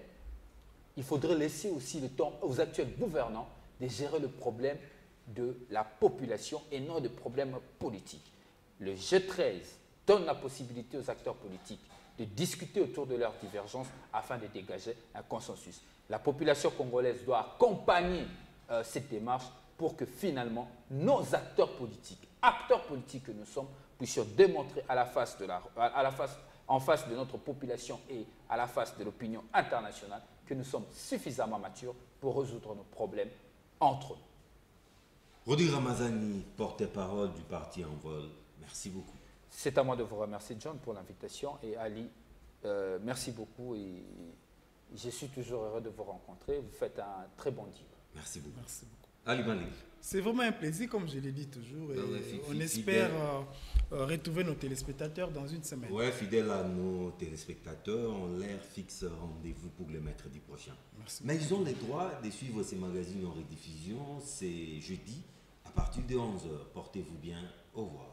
Il faudrait laisser aussi le temps aux actuels gouvernants de gérer le problème de la population et non des problèmes politiques. Le G13 donne la possibilité aux acteurs politiques de discuter autour de leurs divergences afin de dégager un consensus. La population congolaise doit accompagner cette démarche pour que finalement nos acteurs politiques que nous sommes, puissions démontrer en face de notre population et à la face de l'opinion internationale que nous sommes suffisamment matures pour résoudre nos problèmes entre nous. Rodi Ramazani, porte-parole du parti En Vol, merci beaucoup. C'est à moi de vous remercier, John, pour l'invitation. Et Ali, merci beaucoup. Et je suis toujours heureux de vous rencontrer. Vous faites un très bon deal. Merci beaucoup. Merci beaucoup. Ali Malik. C'est vraiment un plaisir, comme je l'ai dit toujours. Et on fidèle. espère retrouver nos téléspectateurs dans une semaine. Ouais, fidèle à nos téléspectateurs, on leur fixe rendez-vous pour le mercredi prochain. Merci. Mais ils ont le droit de suivre ces magazines en rediffusion. C'est jeudi à partir de 11h. Portez-vous bien. Au revoir.